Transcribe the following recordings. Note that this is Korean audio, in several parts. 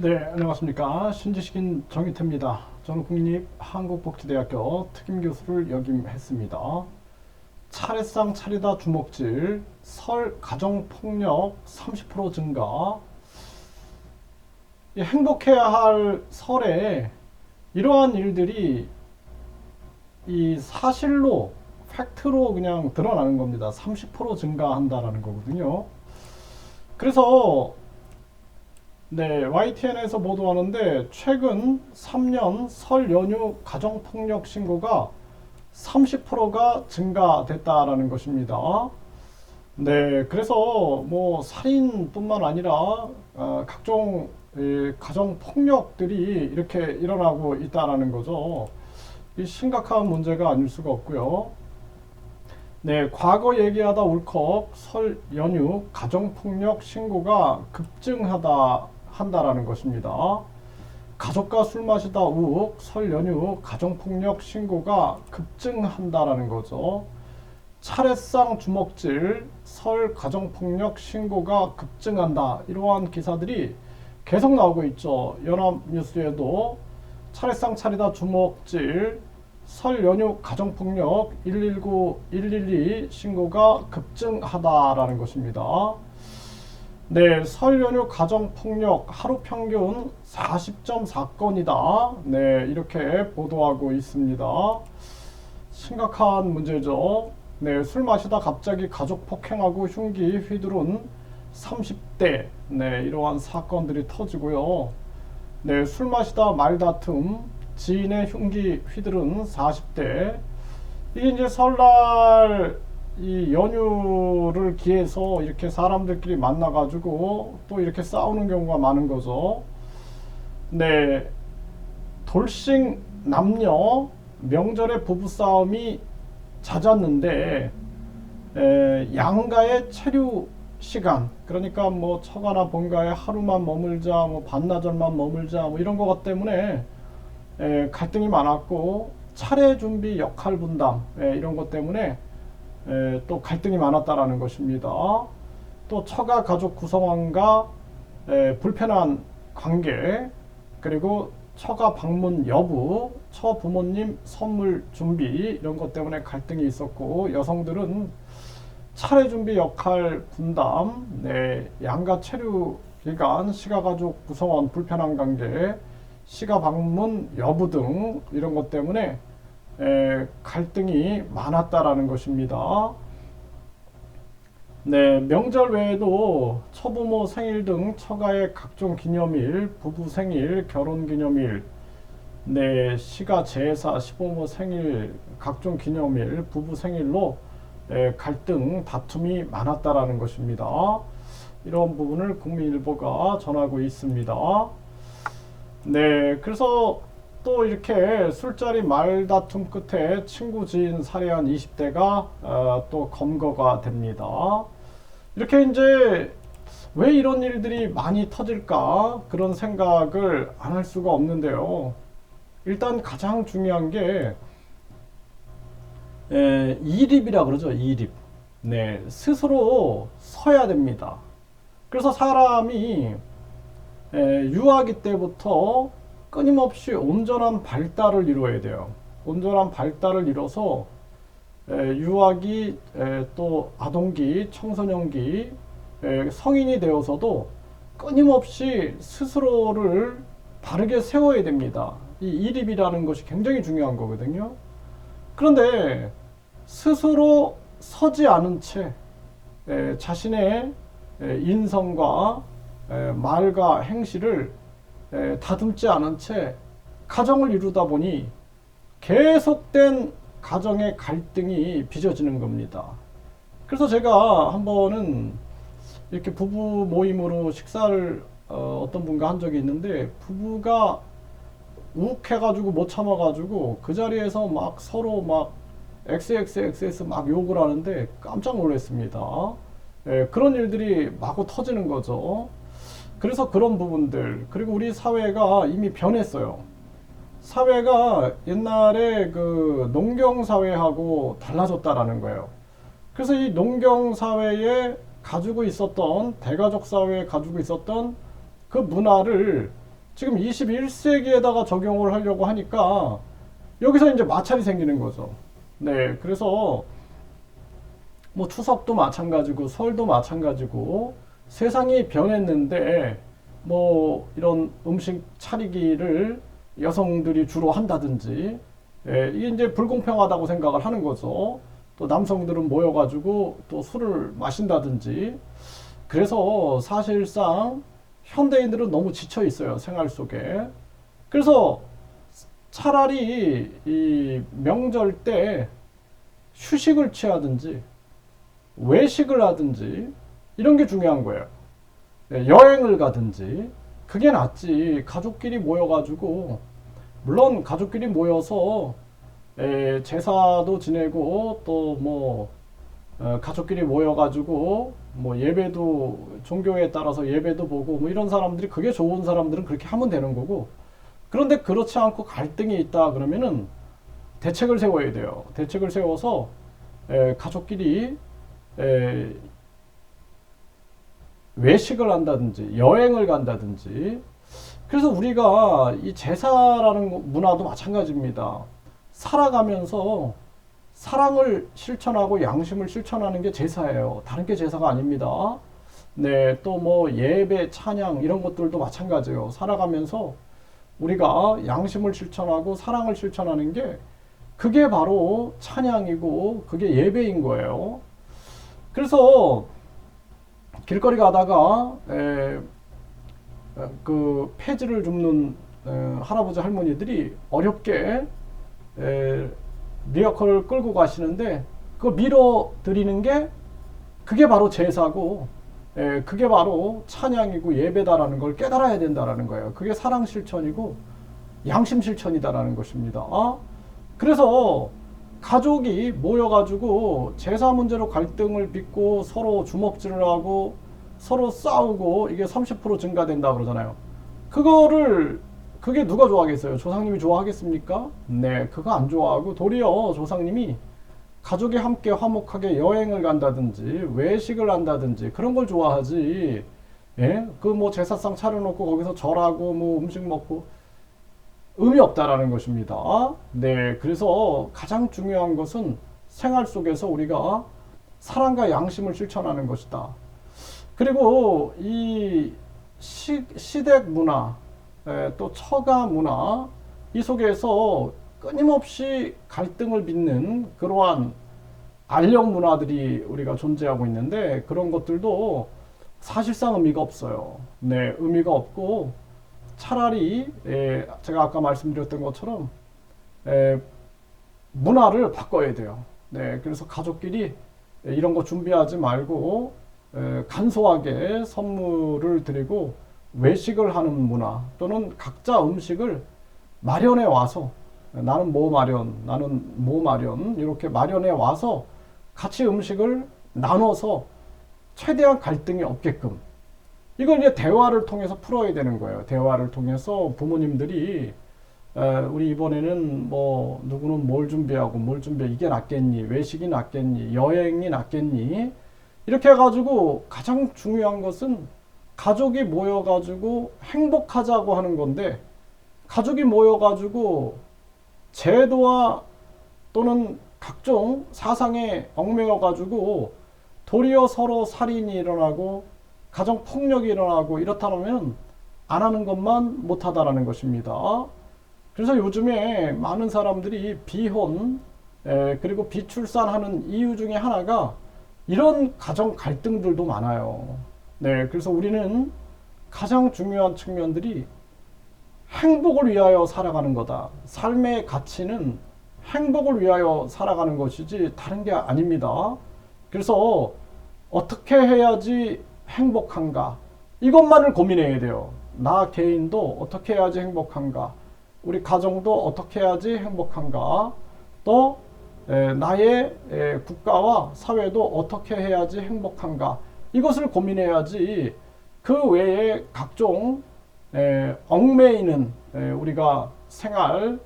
네, 안녕하십니까. 신지식인 정희태입니다. 저는 국립한국복지대학교 특임교수를 역임했습니다. 차례상 차리다 주먹질, 설 가정폭력 30% 증가. 이 행복해야 할 설에 이러한 일들이 이 사실로, 팩트로 그냥 드러나는 겁니다. 30% 증가한다라는 거거든요. 그래서 네, YTN에서 보도하는데 최근 3년 설 연휴 가정폭력 신고가 30%가 증가됐다라는 것입니다. 네, 그래서 뭐 살인뿐만 아니라 각종 가정폭력들이 이렇게 일어나고 있다라는 거죠. 이 심각한 문제가 아닐 수가 없고요. 네, 과거 얘기하다 울컥 설 연휴 가정폭력 신고가 한다라는 것입니다. 가족과 술 마시다 우욱 설 연휴 가정폭력 신고가 급증한다라는 거죠. 차례상 주먹질 설 가정폭력 신고가 급증한다. 이러한 기사들이 계속 나오고 있죠. 연합뉴스에도 차례상 차리다 주먹질 설 연휴 가정폭력 119, 112 신고가 급증하다라는 것입니다. 네, 설 연휴 가정폭력 하루 평균 40.4건이다. 네, 이렇게 보도하고 있습니다. 심각한 문제죠. 네, 술 마시다 갑자기 가족 폭행하고 흉기 휘두른 30대. 네, 이러한 사건들이 터지고요. 네, 술 마시다 말다툼, 지인의 흉기 휘두른 40대. 이게 이제 설날 이 연휴를 기해서 이렇게 사람들끼리 만나가지고 또 이렇게 싸우는 경우가 많은 거죠. 네, 돌싱 남녀 명절에 부부싸움이 잦았는데 양가의 체류 시간, 그러니까 뭐 처가나 본가에 하루만 머물자, 뭐 반나절만 머물자, 뭐 이런 것 때문에 갈등이 많았고, 차례 준비 역할 분담 이런 것 때문에 또 갈등이 많았다라는 것입니다. 또 처가 가족 구성원과 불편한 관계, 그리고 처가 방문 여부, 처부모님 선물 준비 이런 것 때문에 갈등이 있었고, 여성들은 차례 준비 역할 분담, 네, 양가 체류 기간, 시가가족 구성원 불편한 관계, 시가 방문 여부 등 이런 것 때문에 갈등이 많았다라는 것입니다. 네, 명절 외에도 처부모 생일 등 처가의 각종 기념일, 부부 생일, 결혼 기념일, 네, 시가 제사, 시부모 생일, 각종 기념일, 부부 생일로 갈등, 다툼이 많았다라는 것입니다. 이런 부분을 국민일보가 전하고 있습니다. 네, 그래서 또 이렇게 술자리 말다툼 끝에 친구 지인 살해한 20대가 또 검거가 됩니다. 이렇게 이제 왜 이런 일들이 많이 터질까 그런 생각을 안 할 수가 없는데요. 일단 가장 중요한 게 이립이라 그러죠. 이립. 네, 스스로 서야 됩니다. 그래서 사람이 유아기 때부터 끊임없이 온전한 발달을 이루어야 돼요. 온전한 발달을 이뤄서 유아기, 또 아동기, 청소년기, 성인이 되어서도 끊임없이 스스로를 바르게 세워야 됩니다. 이 이립이라는 것이 굉장히 중요한 거거든요. 그런데 스스로 서지 않은 채 자신의 인성과 말과 행실을 다듬지 않은 채 가정을 이루다 보니 계속된 가정의 갈등이 빚어지는 겁니다. 그래서 제가 한 번은 이렇게 부부 모임으로 식사를 어떤 분과 한 적이 있는데, 부부가 욱해가지고 못 참아가지고 그 자리에서 막 서로 막 XXXS 막 욕을 하는데 깜짝 놀랐습니다. 그런 일들이 마구 터지는 거죠. 그래서 그런 부분들, 그리고 우리 사회가 이미 변했어요. 사회가 옛날에 그 농경사회하고 달라졌다라는 거예요. 그래서 이 농경사회에 가지고 있었던, 대가족 사회에 가지고 있었던 그 문화를 지금 21세기에다가 적용을 하려고 하니까 여기서 이제 마찰이 생기는 거죠. 네, 그래서 뭐 추석도 마찬가지고 설도 마찬가지고 세상이 변했는데 뭐 이런 음식 차리기를 여성들이 주로 한다든지 이게 이제 불공평하다고 생각을 하는 거죠. 또 남성들은 모여가지고 또 술을 마신다든지 그래서 사실상 현대인들은 너무 지쳐 있어요, 생활 속에. 그래서 차라리 이 명절 때 휴식을 취하든지 외식을 하든지 이런 게 중요한 거예요. 여행을 가든지 그게 낫지. 가족끼리 모여가지고 물론 가족끼리 모여서 제사도 지내고 또 뭐 가족끼리 모여가지고 뭐 예배도 종교에 따라서 예배도 보고 뭐 이런 사람들이 그게 좋은 사람들은 그렇게 하면 되는 거고 그런데 그렇지 않고 갈등이 있다 그러면은 대책을 세워야 돼요. 대책을 세워서 가족끼리 외식을 한다든지 여행을 간다든지 그래서 우리가 이 제사라는 문화도 마찬가지입니다. 살아가면서 사랑을 실천하고 양심을 실천하는 게 제사예요. 다른 게 제사가 아닙니다. 네, 또 뭐 예배, 찬양 이런 것들도 마찬가지예요. 살아가면서 우리가 양심을 실천하고 사랑을 실천하는 게 그게 바로 찬양이고 그게 예배인 거예요. 그래서 길거리 가다가 그 폐지를 줍는 할아버지 할머니들이 어렵게 리어커를 끌고 가시는데 그거 밀어드리는 게 그게 바로 제사고 그게 바로 찬양이고 예배다라는 걸 깨달아야 된다라는 거예요. 그게 사랑 실천이고 양심 실천이다라는 것입니다. 그래서 가족이 모여가지고 제사 문제로 갈등을 빚고 서로 주먹질을 하고 서로 싸우고 이게 30% 증가된다 그러잖아요. 그게 누가 좋아하겠어요? 조상님이 좋아하겠습니까? 네, 그거 안 좋아하고 도리어 조상님이 가족이 함께 화목하게 여행을 간다든지 외식을 한다든지 그런 걸 좋아하지. 예? 그 뭐 제사상 차려놓고 거기서 절하고 뭐 음식 먹고 의미 없다라는 것입니다. 네, 그래서 가장 중요한 것은 생활 속에서 우리가 사랑과 양심을 실천하는 것이다. 그리고 이 시댁 문화, 또 처가 문화, 이 속에서 끊임없이 갈등을 빚는 그러한 알력 문화들이 우리가 존재하고 있는데 그런 것들도 사실상 의미가 없어요. 네, 의미가 없고 차라리 제가 아까 말씀드렸던 것처럼 문화를 바꿔야 돼요. 네, 그래서 가족끼리 이런 거 준비하지 말고 간소하게 선물을 드리고 외식을 하는 문화 또는 각자 음식을 마련해 와서 나는 뭐 마련 이렇게 마련해 와서 같이 음식을 나눠서 최대한 갈등이 없게끔 이걸 이제 대화를 통해서 풀어야 되는 거예요. 대화를 통해서 부모님들이 우리 이번에는 뭐 누구는 뭘 준비하고 이게 낫겠니? 외식이 낫겠니? 여행이 낫겠니? 이렇게 해가지고 가장 중요한 것은 가족이 모여가지고 행복하자고 하는 건데 가족이 모여가지고 제도와 또는 각종 사상에 얽매여가지고 도리어 서로 살인이 일어나고 가정폭력이 일어나고 이렇다면 안 하는 것만 못하다라는 것입니다. 그래서 요즘에 많은 사람들이 비혼 그리고 비출산하는 이유 중에 하나가 이런 가정 갈등들도 많아요. 네, 그래서 우리는 가장 중요한 측면들이 행복을 위하여 살아가는 거다. 삶의 가치는 행복을 위하여 살아가는 것이지 다른 게 아닙니다. 그래서 어떻게 해야지 행복한가? 이것만을 고민해야 돼요. 나 개인도 어떻게 해야지 행복한가? 우리 가정도 어떻게 해야지 행복한가? 또 나의 국가와 사회도 어떻게 해야지 행복한가? 이것을 고민해야지 그 외에 각종 얽매이는 우리가 생활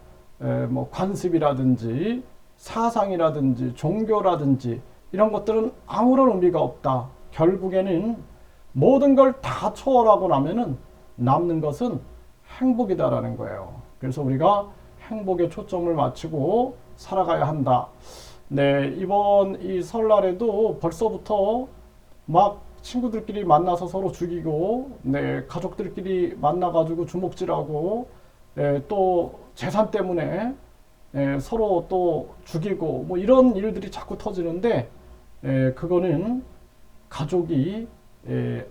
뭐 관습이라든지 사상이라든지 종교라든지 이런 것들은 아무런 의미가 없다. 결국에는 모든 걸 다 초월하고 나면은 남는 것은 행복이다라는 거예요. 그래서 우리가 행복에 초점을 맞추고 살아가야 한다. 네, 이번 이 설날에도 벌써부터 막 친구들끼리 만나서 서로 죽이고, 네, 가족들끼리 만나가지고 주먹질하고, 또 재산 때문에 서로 또 죽이고, 뭐 이런 일들이 자꾸 터지는데, 그거는 가족이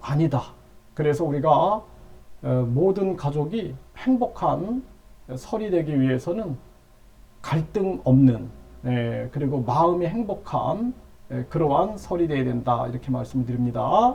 아니다. 그래서 우리가 모든 가족이 행복한 설이 되기 위해서는 갈등 없는, 그리고 마음이 행복한 그러한 설이 되어야 된다. 이렇게 말씀드립니다.